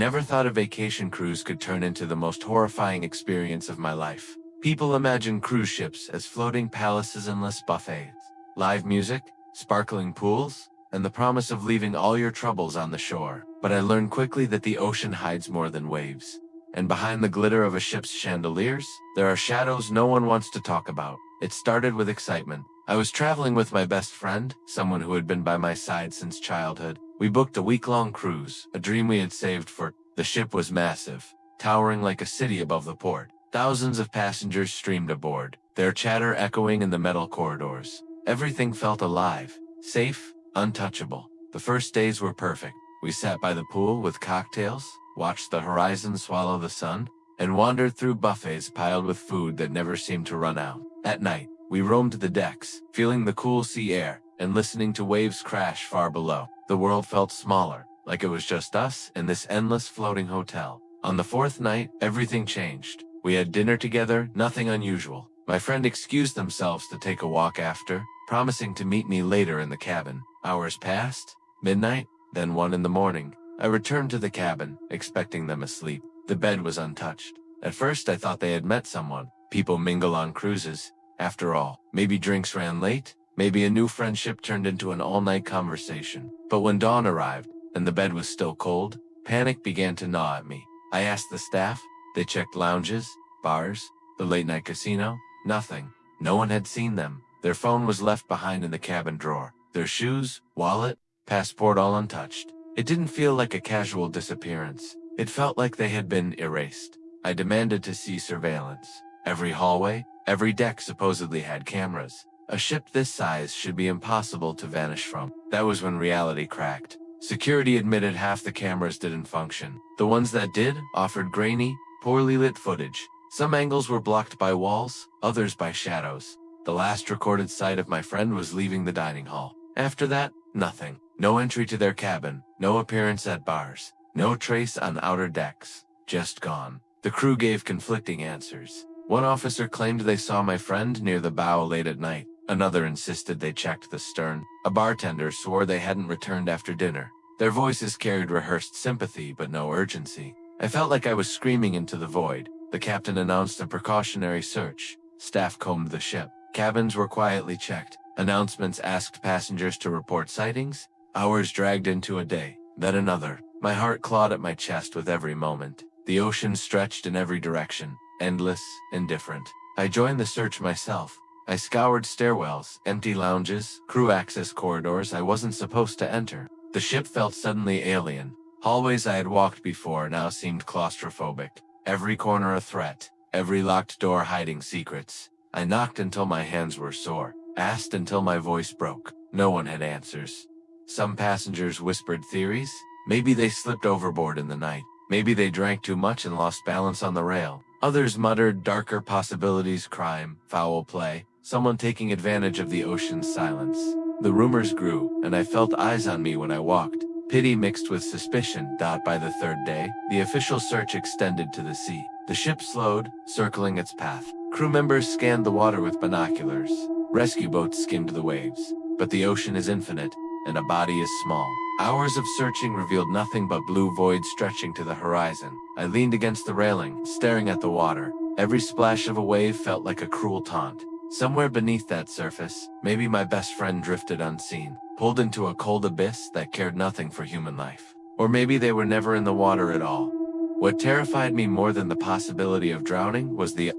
never thought a vacation cruise could turn into the most horrifying experience of my life. People imagine cruise ships as floating palaces and endless buffets, live music, sparkling pools, and the promise of leaving all your troubles on the shore. But I learned quickly that the ocean hides more than waves. And behind the glitter of a ship's chandeliers, there are shadows no one wants to talk about. It started with excitement. I was traveling with my best friend, someone who had been by my side since childhood. We booked a week-long cruise, a dream we had saved for. The ship was massive, towering like a city above the port. Thousands of passengers streamed aboard, their chatter echoing in the metal corridors. Everything felt alive, safe, untouchable. The first days were perfect. We sat by the pool with cocktails, watched the horizon swallow the sun, and wandered through buffets piled with food that never seemed to run out. At night, we roamed the decks, feeling the cool sea air, and listening to waves crash far below. The world felt smaller, like it was just us and this endless floating hotel. On the fourth night, everything changed. We had dinner together, nothing unusual. My friend excused themselves to take a walk after, promising to meet me later in the cabin. Hours passed, midnight, then 1 in the morning. I returned to the cabin, expecting them asleep. The bed was untouched. At first I thought they had met someone. People mingle on cruises. After all, maybe drinks ran late, maybe a new friendship turned into an all-night conversation. But when dawn arrived, and the bed was still cold, panic began to gnaw at me. I asked the staff. They checked lounges, bars, the late-night casino. Nothing. No one had seen them. Their phone was left behind in the cabin drawer. Their shoes, wallet, passport all untouched. It didn't feel like a casual disappearance. It felt like they had been erased. I demanded to see surveillance. Every hallway, every deck supposedly had cameras. A ship this size should be impossible to vanish from. That was when reality cracked. Security admitted half the cameras didn't function. The ones that did offered grainy, poorly lit footage. Some angles were blocked by walls, others by shadows. The last recorded sight of my friend was leaving the dining hall. After that, nothing. No entry to their cabin, no appearance at bars, no trace on outer decks. Just gone. The crew gave conflicting answers. One officer claimed they saw my friend near the bow late at night. Another insisted they checked the stern. A bartender swore they hadn't returned after dinner. Their voices carried rehearsed sympathy but no urgency. I felt like I was screaming into the void. The captain announced a precautionary search. Staff combed the ship. Cabins were quietly checked. Announcements asked passengers to report sightings. Hours dragged into a day, then another. My heart clawed at my chest with every moment. The ocean stretched in every direction, endless, indifferent. I joined the search myself. I scoured stairwells, empty lounges, crew access corridors I wasn't supposed to enter. The ship felt suddenly alien. Hallways I had walked before now seemed claustrophobic. Every corner a threat, every locked door hiding secrets. I knocked until my hands were sore, asked until my voice broke. No one had answers. Some passengers whispered theories. Maybe they slipped overboard in the night. Maybe they drank too much and lost balance on the rail. Others muttered darker possibilities: crime, foul play, someone taking advantage of the ocean's silence. The rumors grew, and I felt eyes on me when I walked. Pity mixed with suspicion. By the third day, the official search extended to the sea. The ship slowed, circling its path. Crew members scanned the water with binoculars. Rescue boats skimmed the waves. But the ocean is infinite, and a body is small. Hours of searching revealed nothing but blue void stretching to the horizon. I leaned against the railing, staring at the water. Every splash of a wave felt like a cruel taunt. Somewhere beneath that surface, maybe my best friend drifted unseen, pulled into a cold abyss that cared nothing for human life. Or maybe they were never in the water at all. What terrified me more than the possibility of drowning was the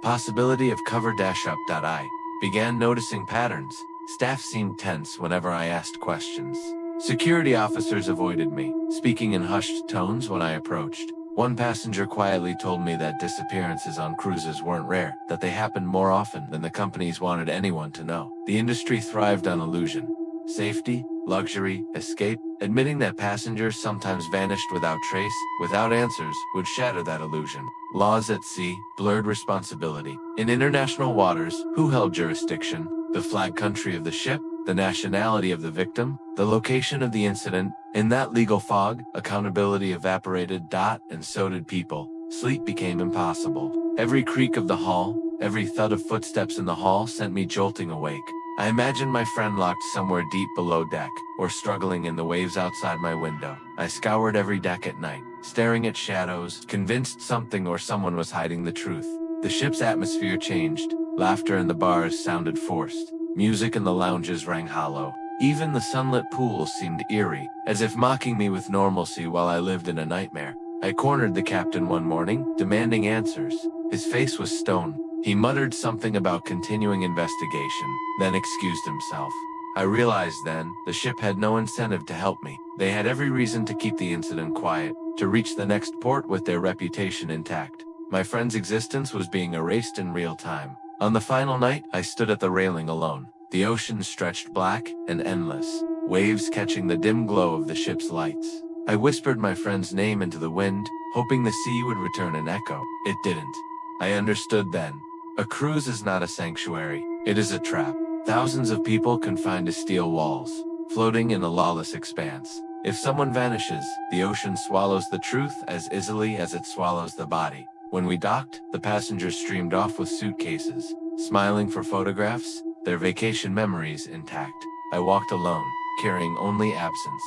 possibility of cover-up. I began noticing patterns. Staff seemed tense whenever I asked questions. Security officers avoided me, speaking in hushed tones when I approached. One passenger quietly told me that disappearances on cruises weren't rare, that they happened more often than the companies wanted anyone to know. The industry thrived on illusion. Safety, luxury, escape. Admitting that passengers sometimes vanished without trace, without answers, would shatter that illusion. Laws at sea, blurred responsibility. In international waters, who held jurisdiction? The flag country of the ship? The nationality of the victim? The location of the incident? In that legal fog, accountability evaporated, and so did people. Sleep became impossible. Every creak of the hull, every thud of footsteps in the hall sent me jolting awake. I imagined my friend locked somewhere deep below deck, or struggling in the waves outside my window. I scoured every deck at night, staring at shadows, convinced something or someone was hiding the truth. The ship's atmosphere changed. Laughter in the bars sounded forced. Music in the lounges rang hollow. Even the sunlit pools seemed eerie, as if mocking me with normalcy while I lived in a nightmare. I cornered the captain one morning, demanding answers. His face was stone. He muttered something about continuing investigation, then excused himself. I realized then, the ship had no incentive to help me. They had every reason to keep the incident quiet, to reach the next port with their reputation intact. My friend's existence was being erased in real time. On the final night, I stood at the railing alone. The ocean stretched black and endless, waves catching the dim glow of the ship's lights. I whispered my friend's name into the wind, hoping the sea would return an echo. It didn't. I understood then. A cruise is not a sanctuary. It is a trap. Thousands of people confined to steel walls, floating in a lawless expanse. If someone vanishes, the ocean swallows the truth as easily as it swallows the body. When we docked, the passengers streamed off with suitcases, smiling for photographs, their vacation memories intact. I walked alone, carrying only absence.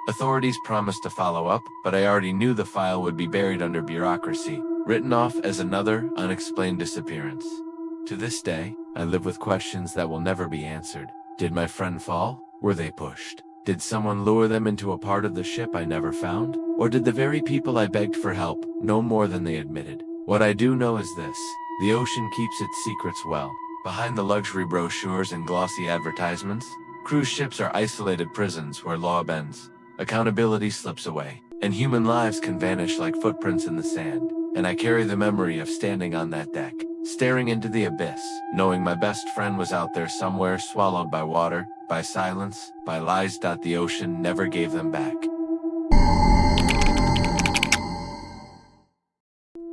Authorities promised to follow up, but I already knew the file would be buried under bureaucracy, written off as another unexplained disappearance. To this day, I live with questions that will never be answered. Did my friend fall? Were they pushed? Did someone lure them into a part of the ship I never found? Or did the very people I begged for help know more than they admitted? What I do know is this: the ocean keeps its secrets well. Behind the luxury brochures and glossy advertisements, cruise ships are isolated prisons where law bends, accountability slips away, and human lives can vanish like footprints in the sand. And I carry the memory of standing on that deck, staring into the abyss, knowing my best friend was out there somewhere, swallowed by water, by silence, by lies. The ocean never gave them back.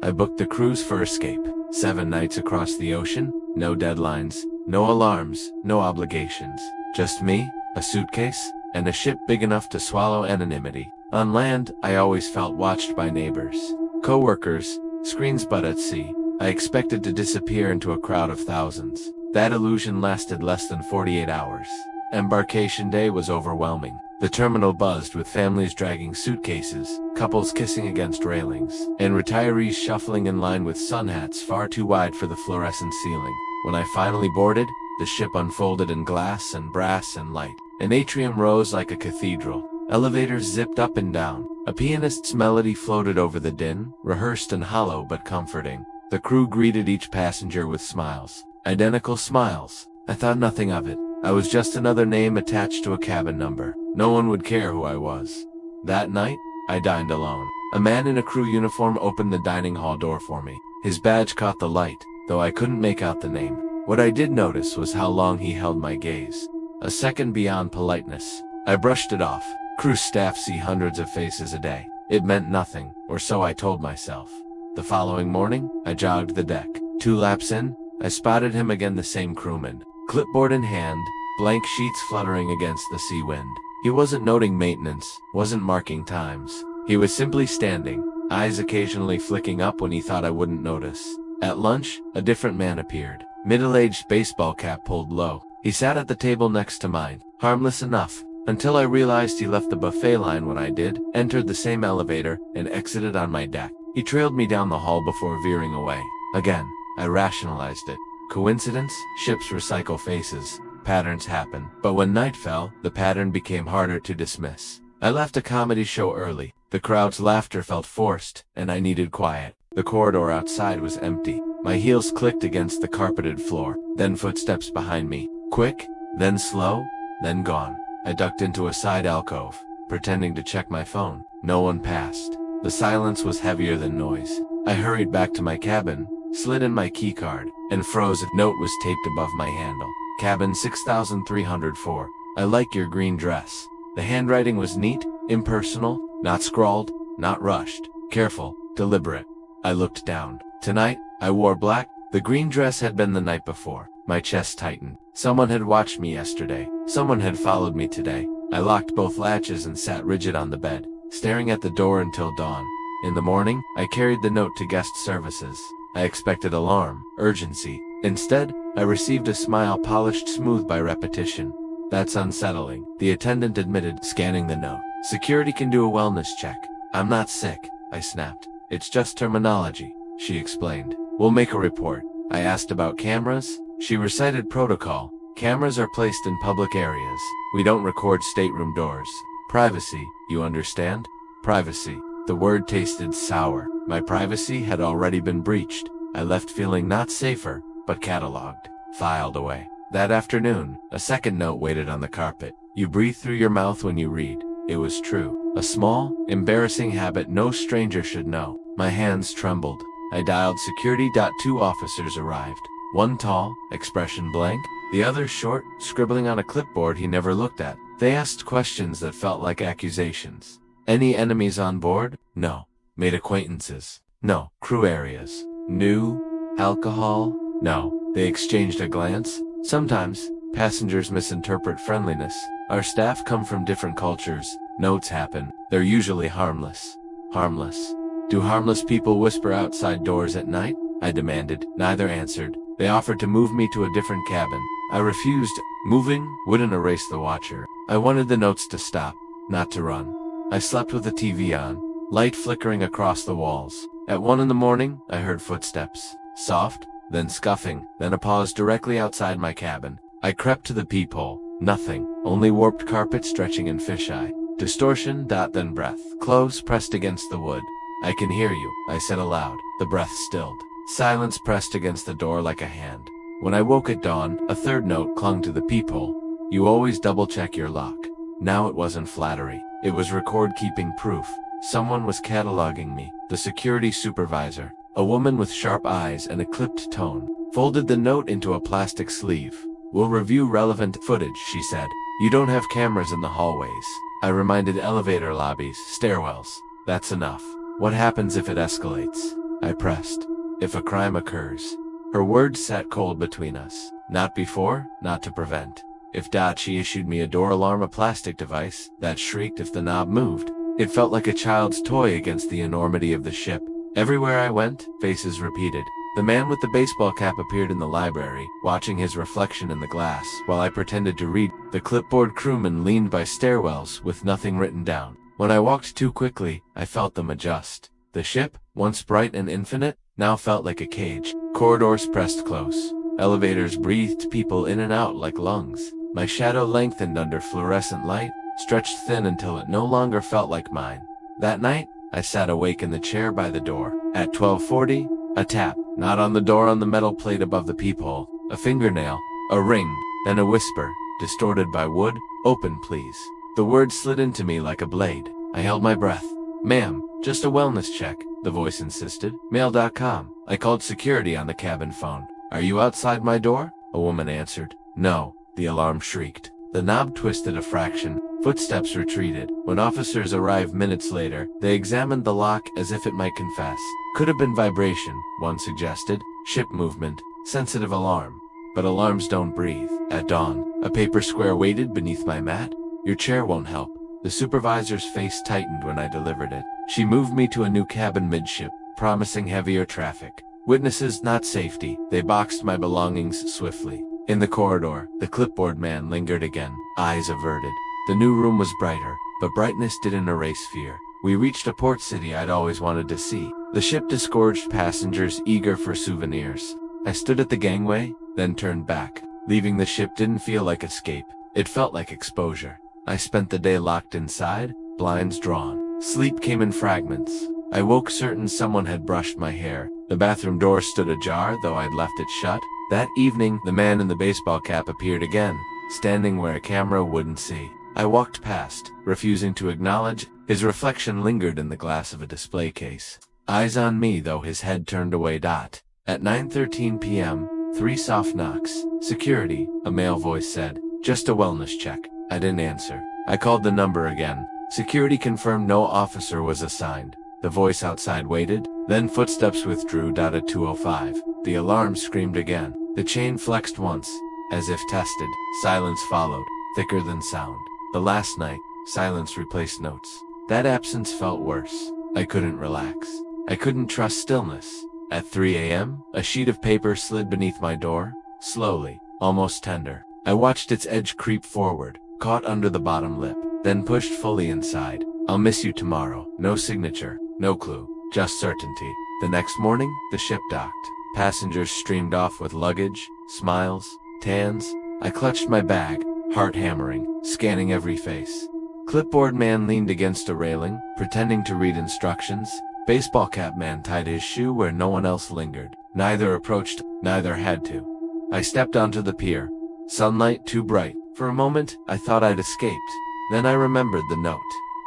I booked the cruise for escape. 7 nights across the ocean, no deadlines, no alarms, no obligations. Just me, a suitcase, and a ship big enough to swallow anonymity. On land, I always felt watched by neighbors, co-workers, screens, but at sea, I expected to disappear into a crowd of thousands. That illusion lasted less than 48 hours. Embarkation day was overwhelming. The terminal buzzed with families dragging suitcases, couples kissing against railings, and retirees shuffling in line with sun hats far too wide for the fluorescent ceiling. When I finally boarded, the ship unfolded in glass and brass and light. An atrium rose like a cathedral. Elevators zipped up and down. A pianist's melody floated over the din, rehearsed and hollow but comforting. The crew greeted each passenger with smiles. Identical smiles. I thought nothing of it. I was just another name attached to a cabin number. No one would care who I was. That night, I dined alone. A man in a crew uniform opened the dining hall door for me. His badge caught the light, though I couldn't make out the name. What I did notice was how long he held my gaze. A second beyond politeness. I brushed it off. Crew staff see hundreds of faces a day. It meant nothing, or so I told myself. The following morning, I jogged the deck. 2 laps in, I spotted him again, the same crewman. Clipboard in hand, blank sheets fluttering against the sea wind. He wasn't noting maintenance, wasn't marking times. He was simply standing, eyes occasionally flicking up when he thought I wouldn't notice. At lunch, a different man appeared. Middle-aged, baseball cap pulled low. He sat at the table next to mine, harmless enough, until I realized he left the buffet line when I did, entered the same elevator, and exited on my deck. He trailed me down the hall before veering away. Again, I rationalized it. Coincidence? Ships recycle faces. Patterns happen. But when night fell, the pattern became harder to dismiss. I left a comedy show early. The crowd's laughter felt forced, and I needed quiet. The corridor outside was empty. My heels clicked against the carpeted floor, then footsteps behind me. Quick, then slow, then gone. I ducked into a side alcove, pretending to check my phone. No one passed. The silence was heavier than noise. I hurried back to my cabin, slid in my keycard, and froze. A note was taped above my handle. Cabin 6304. I like your green dress. The handwriting was neat, impersonal, not scrawled, not rushed. Careful, deliberate. I looked down. Tonight, I wore black. The green dress had been the night before. My chest tightened. Someone had watched me yesterday. Someone had followed me today. I locked both latches and sat rigid on the bed, staring at the door until dawn. In the morning, I carried the note to guest services. I expected alarm, urgency. Instead, I received a smile polished smooth by repetition. That's unsettling, the attendant admitted, scanning the note. Security can do a wellness check. I'm not sick. I snapped. It's just terminology, she explained. We'll make a report. I asked about cameras. She recited protocol. Cameras are placed in public areas. We don't record stateroom doors. Privacy, you understand? Privacy. The word tasted sour. My privacy had already been breached. I left feeling not safer, but cataloged, filed away. That afternoon, a second note waited on the carpet. You breathe through your mouth when you read. It was true. A small, embarrassing habit no stranger should know. My hands trembled. I dialed security. 2 officers arrived. One tall, expression blank. The other short, scribbling on a clipboard he never looked at. They asked questions that felt like accusations. Any enemies on board? No. Made acquaintances? No. Crew areas? New? Alcohol? No. They exchanged a glance. Sometimes, passengers misinterpret friendliness. Our staff come from different cultures. Notes happen. They're usually harmless. Harmless. Do harmless people whisper outside doors at night? I demanded. Neither answered. They offered to move me to a different cabin. I refused. Moving wouldn't erase the watcher. I wanted the notes to stop, not to run. I slept with the TV on, light flickering across the walls. At 1 in the morning, I heard footsteps. Soft, then scuffing, then a pause directly outside my cabin. I crept to the peephole. Nothing. Only warped carpet stretching in fisheye. Distortion. Then breath. Clothes pressed against the wood. I can hear you, I said aloud. The breath stilled. Silence pressed against the door like a hand. When I woke at dawn, a third note clung to the peephole. You always double-check your lock. Now it wasn't flattery. It was record-keeping proof. Someone was cataloging me. The security supervisor, a woman with sharp eyes and a clipped tone, folded the note into a plastic sleeve. We'll review relevant footage, she said. You don't have cameras in the hallways. I reminded elevator lobbies, stairwells. That's enough. What happens if it escalates? I pressed. If a crime occurs. Her words sat cold between us. Not before, not to prevent. If she issued me a door alarm, a plastic device that shrieked if the knob moved. It felt like a child's toy against the enormity of the ship. Everywhere I went, faces repeated. The man with the baseball cap appeared in the library, watching his reflection in the glass, while I pretended to read. The clipboard crewman leaned by stairwells with nothing written down. When I walked too quickly, I felt them adjust. The ship, once bright and infinite, now felt like a cage. Corridors pressed close. Elevators breathed people in and out like lungs. My shadow lengthened under fluorescent light, stretched thin until it no longer felt like mine. That night, I sat awake in the chair by the door. At 12:40, a tap, not on the door, on the metal plate above the peephole. A fingernail, a ring, then a whisper, distorted by wood. Open, please. The word slid into me like a blade. I held my breath. Ma'am, just a wellness check, the voice insisted. Mail.com. I called security on the cabin phone. Are you outside my door? A woman answered. No. The alarm shrieked. The knob twisted a fraction. Footsteps retreated. When officers arrived minutes later, they examined the lock as if it might confess. Could have been vibration, one suggested. Ship movement. Sensitive alarm. But alarms don't breathe. At dawn, a paper square waited beneath my mat. Your chair won't help. The supervisor's face tightened when I delivered it. She moved me to a new cabin midship, promising heavier traffic. Witnesses, not safety. They boxed my belongings swiftly. In the corridor, the clipboard man lingered again, eyes averted. The new room was brighter, but brightness didn't erase fear. We reached a port city I'd always wanted to see. The ship disgorged passengers eager for souvenirs. I stood at the gangway, then turned back. Leaving the ship didn't feel like escape. It felt like exposure. I spent the day locked inside, blinds drawn. Sleep came in fragments. I woke certain someone had brushed my hair. The bathroom door stood ajar, though I'd left it shut. That evening, the man in the baseball cap appeared again, standing where a camera wouldn't see. I walked past, refusing to acknowledge. His reflection lingered in the glass of a display case. Eyes on me, though his head turned away. At 9:13 p.m., 3 soft knocks. Security, a male voice said. Just a wellness check. I didn't answer. I called the number again. Security confirmed no officer was assigned. The voice outside waited, then footsteps withdrew. At 2:05, the alarm screamed again. The chain flexed once, as if tested. Silence followed, thicker than sound. The last night, silence replaced notes. That absence felt worse. I couldn't relax. I couldn't trust stillness. At 3 a.m., a sheet of paper slid beneath my door, slowly, almost tender. I watched its edge creep forward, caught under the bottom lip, then pushed fully inside. I'll miss you tomorrow. No signature. No clue, just certainty. The next morning, the ship docked. Passengers streamed off with luggage, smiles, tans. I clutched my bag, heart hammering, scanning every face. Clipboard man leaned against a railing, pretending to read instructions. Baseball cap man tied his shoe where no one else lingered. Neither approached, neither had to. I stepped onto the pier. Sunlight too bright. For a moment, I thought I'd escaped. Then I remembered the note.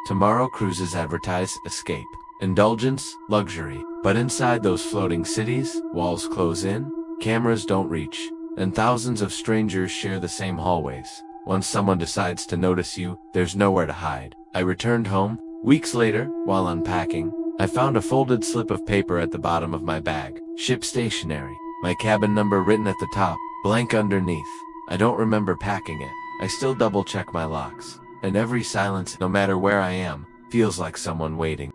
Tomorrow cruises advertise escape, indulgence, luxury. But inside those floating cities, walls close in, cameras don't reach, and thousands of strangers share the same hallways. Once someone decides to notice you, there's nowhere to hide. I returned home. Weeks later, while unpacking, I found a folded slip of paper at the bottom of my bag. Ship stationery. My cabin number written at the top, blank underneath. I don't remember packing it. I still double-check my locks. And every silence, no matter where I am, feels like someone waiting.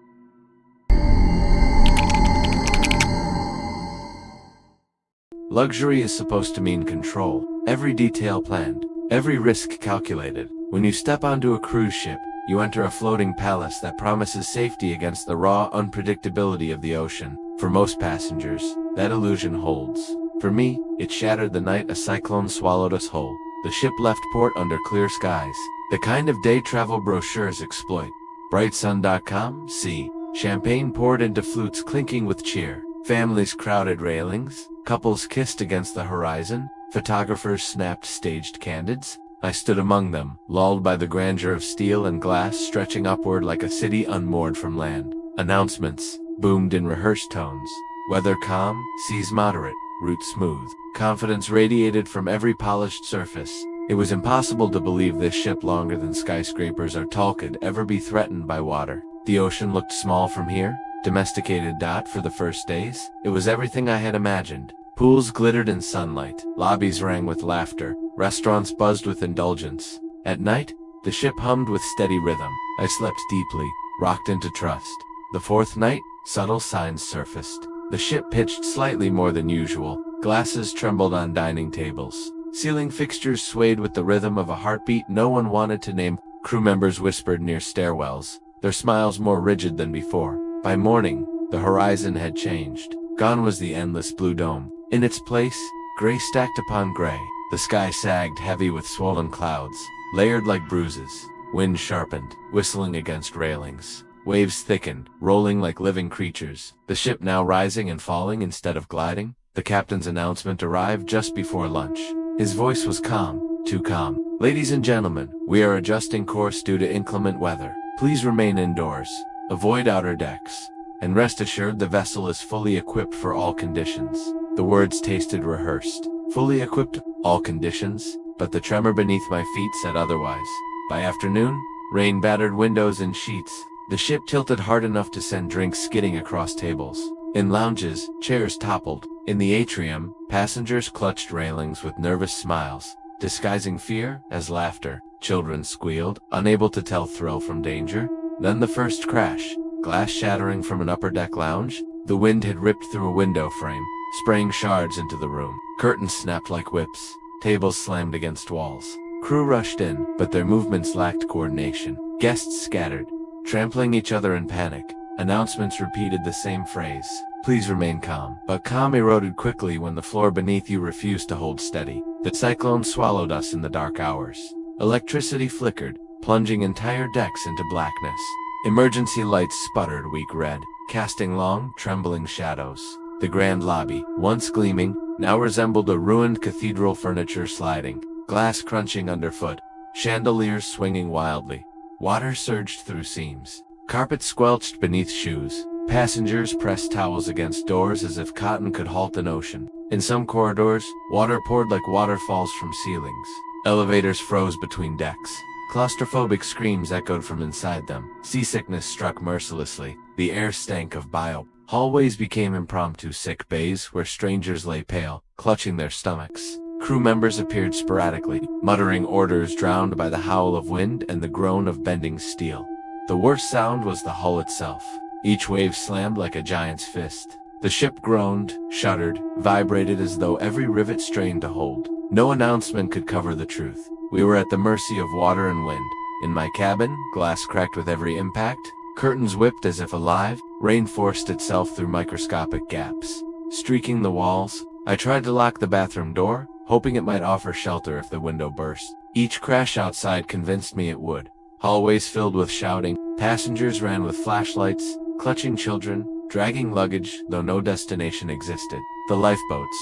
Luxury is supposed to mean control. Every detail planned. Every risk calculated. When you step onto a cruise ship, you enter a floating palace that promises safety against the raw unpredictability of the ocean. For most passengers, that illusion holds. For me, it shattered the night a cyclone swallowed us whole. The ship left port under clear skies. The kind of day travel brochures exploit. Brightsun.com, see. Champagne poured into flutes clinking with cheer. Families crowded railings. Couples kissed against the horizon. Photographers snapped staged candids. I stood among them, lulled by the grandeur of steel and glass stretching upward like a city unmoored from land. Announcements boomed in rehearsed tones. Weather calm, seas moderate, route smooth. Confidence radiated from every polished surface. It was impossible to believe this ship longer than skyscrapers or tall could ever be threatened by water. The ocean looked small from here. Domesticated for the first days. It was everything I had imagined. Pools glittered in sunlight. Lobbies rang with laughter. Restaurants buzzed with indulgence. At night, the ship hummed with steady rhythm. I slept deeply, rocked into trust. The fourth night, subtle signs surfaced. The ship pitched slightly more than usual. Glasses trembled on dining tables. Ceiling fixtures swayed with the rhythm of a heartbeat no one wanted to name. Crew members whispered near stairwells, their smiles more rigid than before. By morning, the horizon had changed. Gone was the endless blue dome. In its place, gray stacked upon gray. The sky sagged heavy with swollen clouds, layered like bruises. Wind sharpened, whistling against railings. Waves thickened, rolling like living creatures. The ship now rising and falling instead of gliding. The captain's announcement arrived just before lunch. His voice was calm, too calm. Ladies and gentlemen, we are adjusting course due to inclement weather. Please remain indoors. Avoid outer decks. And rest assured the vessel is fully equipped for all conditions. The words tasted rehearsed. Fully equipped, all conditions, but the tremor beneath my feet said otherwise. By afternoon, rain battered windows and sheets. The ship tilted hard enough to send drinks skidding across tables. In lounges, chairs toppled. In the atrium, passengers clutched railings with nervous smiles, disguising fear as laughter. Children squealed, unable to tell thrill from danger. Then the first crash, glass shattering from an upper deck lounge. The wind had ripped through a window frame, spraying shards into the room. Curtains snapped like whips. Tables slammed against walls. Crew rushed in, but their movements lacked coordination. Guests scattered, trampling each other in panic. Announcements repeated the same phrase. Please remain calm. But calm eroded quickly when the floor beneath you refused to hold steady. The cyclone swallowed us in the dark hours. Electricity flickered, plunging entire decks into blackness. Emergency lights sputtered weak red, casting long, trembling shadows. The grand lobby, once gleaming, now resembled a ruined cathedral, furniture sliding, glass crunching underfoot, chandeliers swinging wildly. Water surged through seams. Carpet squelched beneath shoes. Passengers pressed towels against doors as if cotton could halt an ocean. In some corridors, water poured like waterfalls from ceilings. Elevators froze between decks. Claustrophobic screams echoed from inside them. Seasickness struck mercilessly. The air stank of bile. Hallways became impromptu sick bays where strangers lay pale, clutching their stomachs. Crew members appeared sporadically, muttering orders drowned by the howl of wind and the groan of bending steel. The worst sound was the hull itself. Each wave slammed like a giant's fist. The ship groaned, shuddered, vibrated as though every rivet strained to hold. No announcement could cover the truth. We were at the mercy of water and wind. In my cabin, glass cracked with every impact. Curtains whipped as if alive, rain forced itself through microscopic gaps, streaking the walls. I tried to lock the bathroom door, hoping it might offer shelter if the window burst. Each crash outside convinced me it would. Hallways filled with shouting, passengers ran with flashlights, clutching children, dragging luggage, though no destination existed. The lifeboats.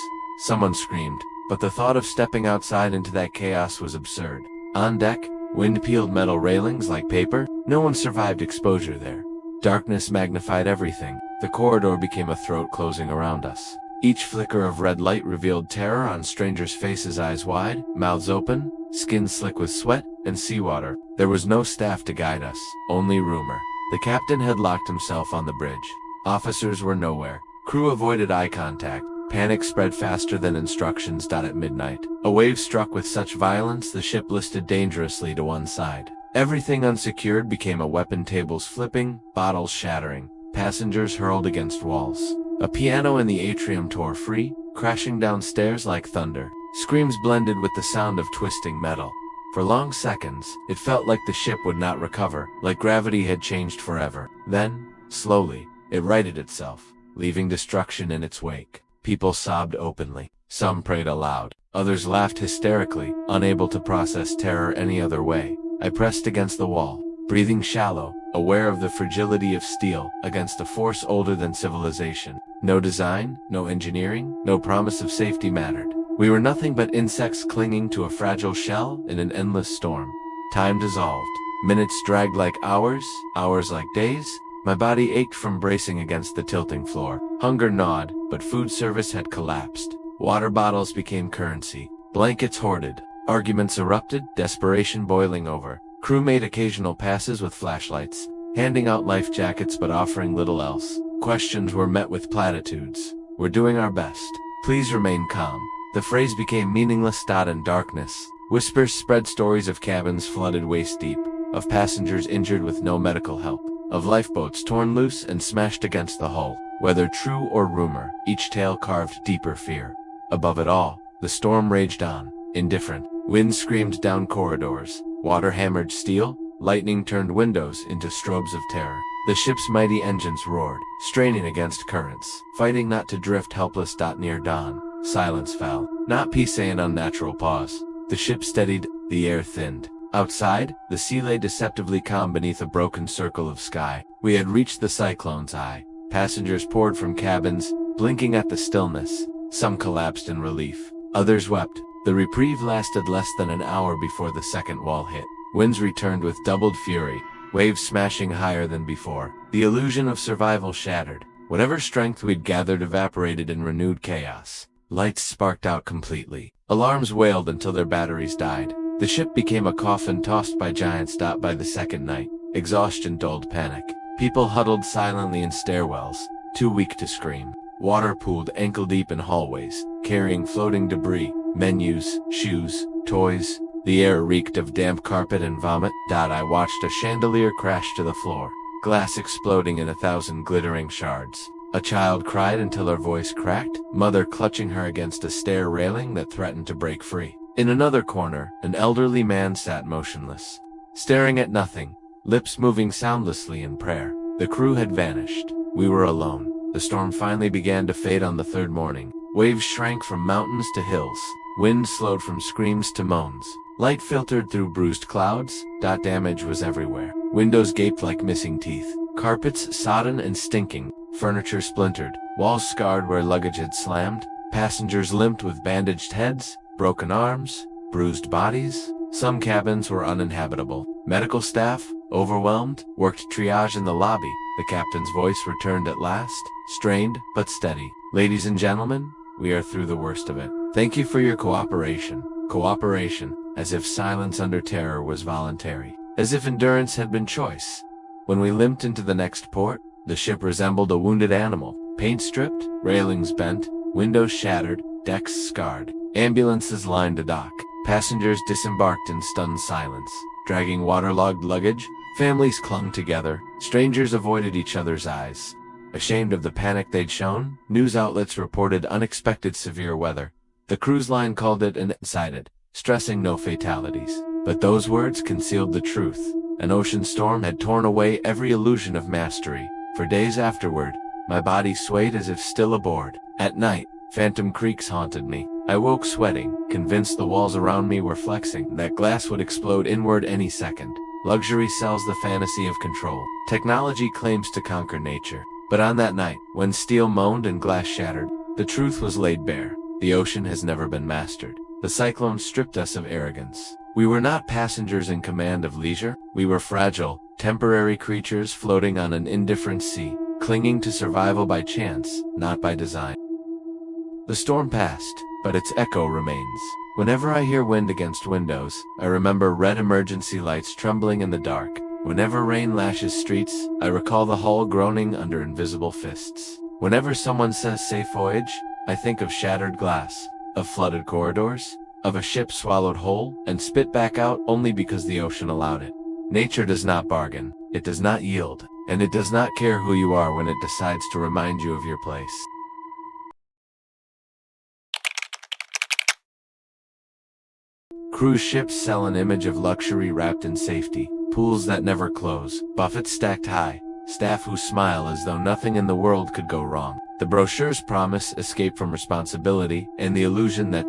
Someone screamed, but the thought of stepping outside into that chaos was absurd. On deck, wind peeled metal railings like paper. No one survived exposure there. Darkness magnified everything. The corridor became a throat closing around us. Each flicker of red light revealed terror on strangers' faces, eyes wide, mouths open, skin slick with sweat and seawater. There was no staff to guide us, only rumor. The captain had locked himself on the bridge. Officers were nowhere. Crew avoided eye contact. Panic spread faster than instructions. At midnight, a wave struck with such violence the ship listed dangerously to one side. Everything unsecured became a weapon, tables flipping, bottles shattering, passengers hurled against walls. A piano in the atrium tore free, crashing downstairs like thunder. Screams blended with the sound of twisting metal. For long seconds, it felt like the ship would not recover, like gravity had changed forever. Then, slowly, it righted itself, leaving destruction in its wake. People sobbed openly. Some prayed aloud. Others laughed hysterically, unable to process terror any other way. I pressed against the wall, breathing shallow, aware of the fragility of steel against a force older than civilization. No design, no engineering, no promise of safety mattered. We were nothing but insects clinging to a fragile shell in an endless storm. Time dissolved. Minutes dragged like hours, hours like days. My body ached from bracing against the tilting floor. Hunger gnawed, but food service had collapsed. Water bottles became currency. Blankets hoarded. Arguments erupted, desperation boiling over. Crew made occasional passes with flashlights, handing out life jackets but offering little else. Questions were met with platitudes. We're doing our best. Please remain calm. The phrase became meaningless. In darkness, whispers spread, stories of cabins flooded waist deep, of passengers injured with no medical help, of lifeboats torn loose and smashed against the hull. Whether true or rumor, each tale carved deeper fear. Above it all, the storm raged on, indifferent. Wind screamed down corridors, water hammered steel, lightning turned windows into strobes of terror. The ship's mighty engines roared, straining against currents, fighting not to drift helpless. Near dawn, silence fell, not peace, an unnatural pause. The ship steadied, the air thinned. Outside, the sea lay deceptively calm beneath a broken circle of sky. We had reached the cyclone's eye. Passengers poured from cabins, blinking at the stillness. Some collapsed in relief. Others wept. The reprieve lasted less than an hour before the second wall hit. Winds returned with doubled fury, waves smashing higher than before. The illusion of survival shattered. Whatever strength we'd gathered evaporated in renewed chaos. Lights sparked out completely. Alarms wailed until their batteries died. The ship became a coffin tossed by giants. By the second night, exhaustion dulled panic. People huddled silently in stairwells, too weak to scream. Water pooled ankle-deep in hallways, carrying floating debris, menus, shoes, toys. The air reeked of damp carpet and vomit. I watched a chandelier crash to the floor, glass exploding in 1,000 glittering shards. A child cried until her voice cracked, mother clutching her against a stair railing that threatened to break free. In another corner, an elderly man sat motionless, staring at nothing, lips moving soundlessly in prayer. The crew had vanished. We were alone. The storm finally began to fade on the third morning. Waves shrank from mountains to hills. Wind slowed from screams to moans. Light filtered through bruised clouds. Damage was everywhere. Windows gaped like missing teeth. Carpets sodden and stinking. Furniture splintered. Walls scarred where luggage had slammed. Passengers limped with bandaged heads, broken arms, bruised bodies. Some cabins were uninhabitable. Medical staff, overwhelmed, worked triage in the lobby. The captain's voice returned at last, strained but steady. Ladies and gentlemen, we are through the worst of it. Thank you for your cooperation. Cooperation, as if silence under terror was voluntary, as if endurance had been choice. When we limped into the next port, the ship resembled a wounded animal. Paint stripped, railings bent, windows shattered, decks scarred. Ambulances lined the dock. Passengers disembarked in stunned silence, dragging waterlogged luggage. Families clung together. Strangers avoided each other's eyes. Ashamed of the panic they'd shown, news outlets reported unexpected severe weather. The cruise line called it an cited, stressing no fatalities. But those words concealed the truth. An ocean storm had torn away every illusion of mastery. For days afterward, my body swayed as if still aboard. At night, phantom creaks haunted me. I woke sweating, convinced the walls around me were flexing, that glass would explode inward any second. Luxury sells the fantasy of control. Technology claims to conquer nature. But on that night, when steel moaned and glass shattered, the truth was laid bare. The ocean has never been mastered. The cyclone stripped us of arrogance. We were not passengers in command of leisure. We were fragile, temporary creatures floating on an indifferent sea, clinging to survival by chance, not by design. The storm passed, but its echo remains. Whenever I hear wind against windows, I remember red emergency lights trembling in the dark. Whenever rain lashes streets, I recall the hull groaning under invisible fists. Whenever someone says safe voyage, I think of shattered glass, of flooded corridors, of a ship swallowed whole and spit back out only because the ocean allowed it. Nature does not bargain, it does not yield, and it does not care who you are when it decides to remind you of your place. Cruise ships sell an image of luxury wrapped in safety, pools that never close, buffets stacked high, staff who smile as though nothing in the world could go wrong. The brochures promise escape from responsibility and the illusion that,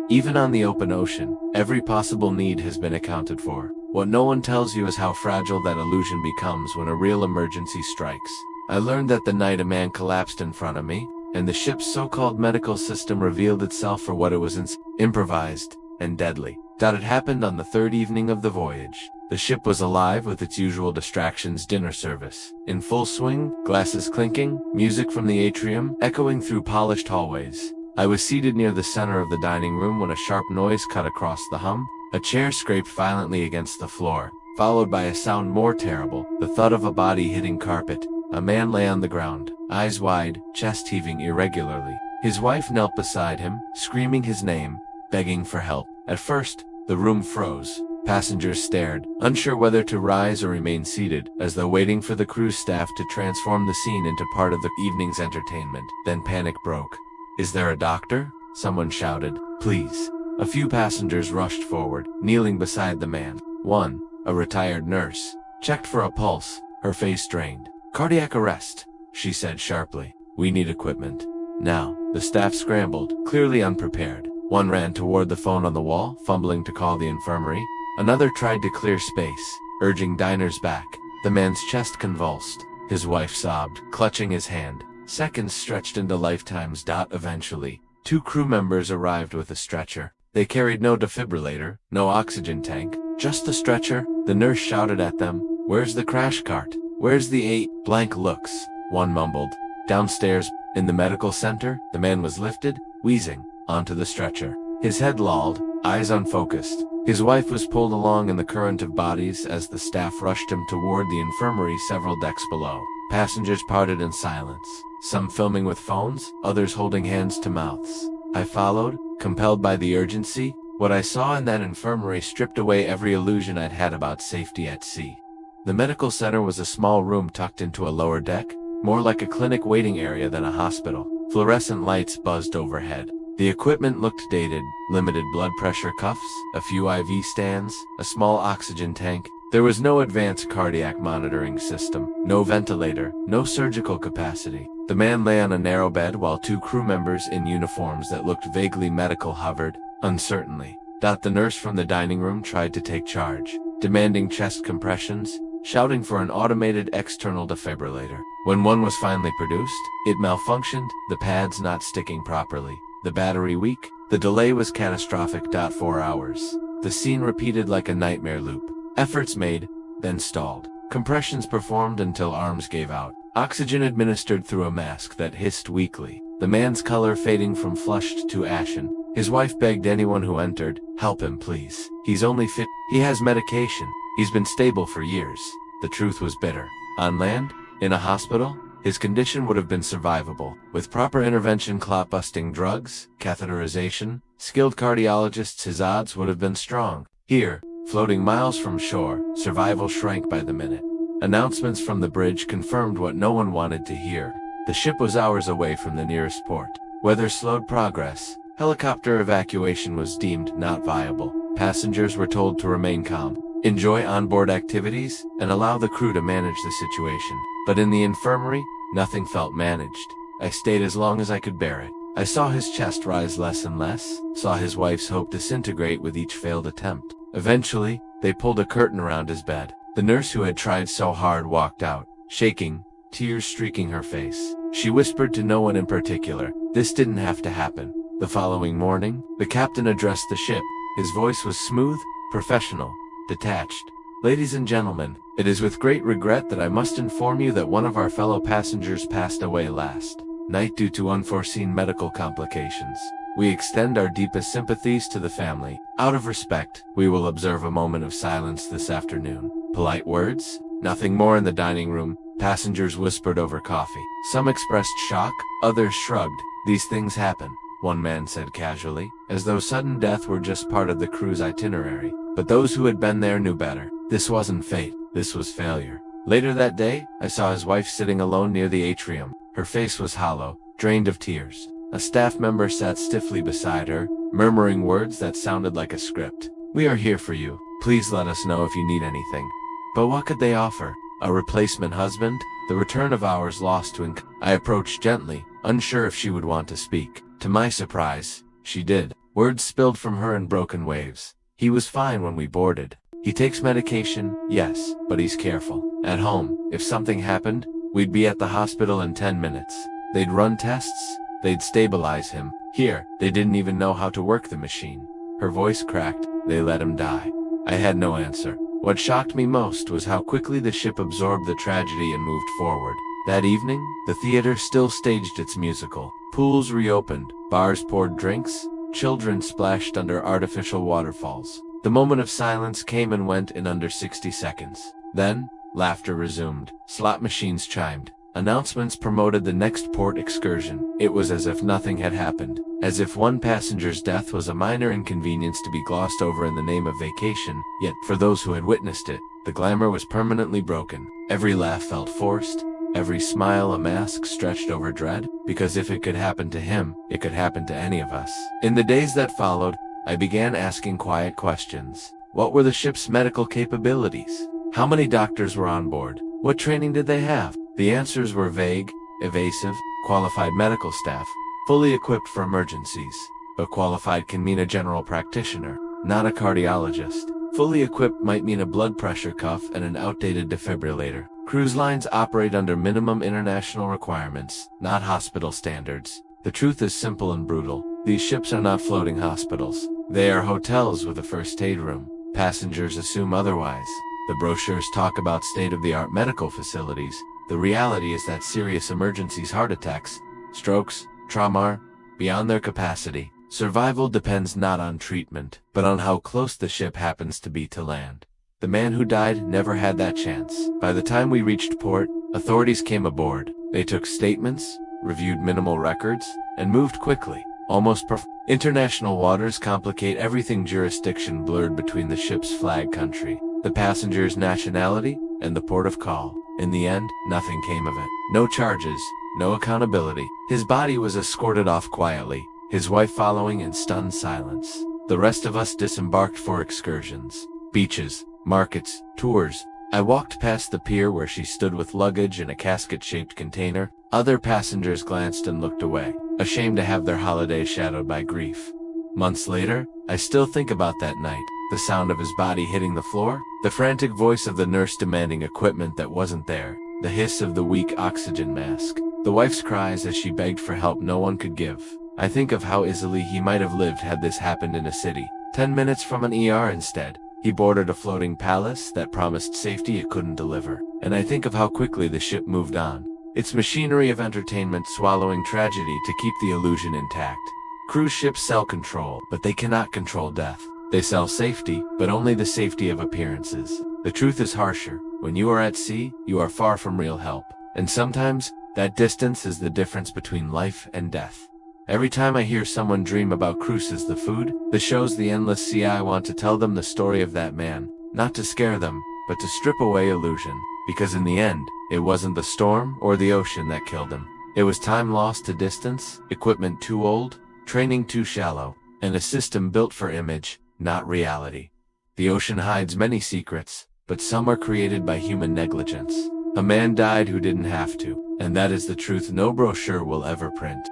even on the open ocean, every possible need has been accounted for. What no one tells you is how fragile that illusion becomes when a real emergency strikes. I learned that the night a man collapsed in front of me, and the ship's so-called medical system revealed itself for what it was: improvised and deadly. That it happened on the third evening of the voyage. The ship was alive with its usual distractions: dinner service in full swing, glasses clinking, music from the atrium echoing through polished hallways. I was seated near the center of the dining room when a sharp noise cut across the hum. A chair scraped violently against the floor, followed by a sound more terrible, the thud of a body hitting carpet. A man lay on the ground, eyes wide, chest heaving irregularly. His wife knelt beside him, screaming his name, begging for help. At first, the room froze. Passengers stared, unsure whether to rise or remain seated, as though waiting for the cruise staff to transform the scene into part of the evening's entertainment. Then panic broke. "Is there a doctor?" someone shouted. "Please." A few passengers rushed forward, kneeling beside the man. One, a retired nurse, checked for a pulse, her face strained. "Cardiac arrest," she said sharply. "We need equipment. Now." The staff scrambled, clearly unprepared. One ran toward the phone on the wall, fumbling to call the infirmary. Another tried to clear space, urging diners back. The man's chest convulsed. His wife sobbed, clutching his hand. Seconds stretched into lifetimes. Eventually, 2 crew members arrived with a stretcher. They carried no defibrillator, no oxygen tank, just the stretcher. The nurse shouted at them, "Where's the crash cart? Where's the 8 blank looks?" One mumbled, "Downstairs." In the medical center, the man was lifted, wheezing, onto the stretcher. His head lolled, eyes unfocused. His wife was pulled along in the current of bodies as the staff rushed him toward the infirmary several decks below. Passengers parted in silence, some filming with phones, others holding hands to mouths. I followed, compelled by the urgency. What I saw in that infirmary stripped away every illusion I'd had about safety at sea. The medical center was a small room tucked into a lower deck, more like a clinic waiting area than a hospital. Fluorescent lights buzzed overhead. The equipment looked dated: limited blood pressure cuffs, a few IV stands, a small oxygen tank. There was no advanced cardiac monitoring system, no ventilator, no surgical capacity. The man lay on a narrow bed while 2 crew members in uniforms that looked vaguely medical hovered, uncertainly. The nurse from the dining room tried to take charge, demanding chest compressions, shouting for an automated external defibrillator. When one was finally produced, it malfunctioned, the pads not sticking properly, the battery weak. The delay was catastrophic. 4 hours. The scene repeated like a nightmare loop. Efforts made, then stalled. Compressions performed until arms gave out. Oxygen administered through a mask that hissed weakly. The man's color fading from flushed to ashen. His wife begged anyone who entered, "Help him, please. He's only fit. He has medication. He's been stable for years." The truth was bitter. On land, in a hospital, his condition would have been survivable. With proper intervention, clot-busting drugs, catheterization, skilled cardiologists, his odds would have been strong. Here, floating miles from shore, survival shrank by the minute. Announcements from the bridge confirmed what no one wanted to hear. The ship was hours away from the nearest port. Weather slowed progress. Helicopter evacuation was deemed not viable. Passengers were told to remain calm. enjoy onboard activities, and allow the crew to manage the situation. But in the infirmary, nothing felt managed. I stayed as long as I could bear it. I saw his chest rise less and less, saw his wife's hope disintegrate with each failed attempt. Eventually, they pulled a curtain around his bed. The nurse who had tried so hard walked out, shaking, tears streaking her face. She whispered to no one in particular, "This didn't have to happen." The following morning, the captain addressed the ship. His voice was smooth, professional, detached. "Ladies and gentlemen, it is with great regret that I must inform you that one of our fellow passengers passed away last night due to unforeseen medical complications. We extend our deepest sympathies to the family. Out of respect, we will observe a moment of silence this afternoon." Polite words? Nothing more in the dining room. Passengers whispered over coffee. Some expressed shock, others shrugged. "These things happen," one man said casually, as though sudden death were just part of the crew's itinerary. But those who had been there knew better. This wasn't fate, this was failure. Later that day, I saw his wife sitting alone near the atrium. Her face was hollow, drained of tears. A staff member sat stiffly beside her, murmuring words that sounded like a script. "We are here for you. Please let us know if you need anything." But what could they offer? A replacement husband? The return of hours lost to I approached gently, unsure if she would want to speak. To my surprise, she did. Words spilled from her in broken waves. "He was fine when we boarded. He takes medication, yes, but he's careful. At home, if something happened, we'd be at the hospital in 10 minutes. They'd run tests, they'd stabilize him. Here, they didn't even know how to work the machine." Her voice cracked. "They let him die." I had no answer. What shocked me most was how quickly the ship absorbed the tragedy and moved forward. That evening, the theater still staged its musical. Pools reopened, bars poured drinks, children splashed under artificial waterfalls. The moment of silence came and went in under 60 seconds. Then, laughter resumed. Slot machines chimed. Announcements promoted the next port excursion. It was as if nothing had happened, as if one passenger's death was a minor inconvenience to be glossed over in the name of vacation. Yet, for those who had witnessed it, the glamour was permanently broken. Every laugh felt forced, every smile a mask stretched over dread, because if it could happen to him, it could happen to any of us. In the days that followed, I began asking quiet questions. What were the ship's medical capabilities? How many doctors were on board? What training did they have? The answers were vague, evasive. Qualified medical staff, fully equipped for emergencies. But qualified can mean a general practitioner, not a cardiologist. Fully equipped might mean a blood pressure cuff and an outdated defibrillator. Cruise lines operate under minimum international requirements, not hospital standards. The truth is simple and brutal. These ships are not floating hospitals. They are hotels with a first aid room. Passengers assume otherwise. The brochures talk about state-of-the-art medical facilities. The reality is that serious emergencies, heart attacks, strokes, trauma are beyond their capacity. Survival depends not on treatment, but on how close the ship happens to be to land. The man who died never had that chance. By the time we reached port, authorities came aboard. They took statements, reviewed minimal records, and moved quickly. International waters complicate everything. Jurisdiction blurred between the ship's flag country, the passenger's nationality, and the port of call. In the end, nothing came of it. No charges, no accountability. His body was escorted off quietly, his wife following in stunned silence. The rest of us disembarked for excursions, beaches, markets, tours. I walked past the pier where she stood with luggage in a casket-shaped container. Other passengers glanced and looked away, ashamed to have their holiday shadowed by grief. Months later, I still think about that night. The sound of his body hitting the floor, the frantic voice of the nurse demanding equipment that wasn't there, the hiss of the weak oxygen mask, the wife's cries as she begged for help no one could give. I think of how easily he might have lived had this happened in a city. 10 minutes from an ER instead. He boarded a floating palace that promised safety it couldn't deliver. And I think of how quickly the ship moved on, its machinery of entertainment swallowing tragedy to keep the illusion intact. Cruise ships sell control, but they cannot control death. They sell safety, but only the safety of appearances. The truth is harsher. When you are at sea, you are far from real help. And sometimes, that distance is the difference between life and death. Every time I hear someone dream about cruises, the food, the shows, the endless sea, I want to tell them the story of that man. Not to scare them, but to strip away illusion. Because in the end, it wasn't the storm or the ocean that killed him. It was time lost to distance, equipment too old, training too shallow, and a system built for image, not reality. The ocean hides many secrets, but some are created by human negligence. A man died who didn't have to, and that is the truth no brochure will ever print.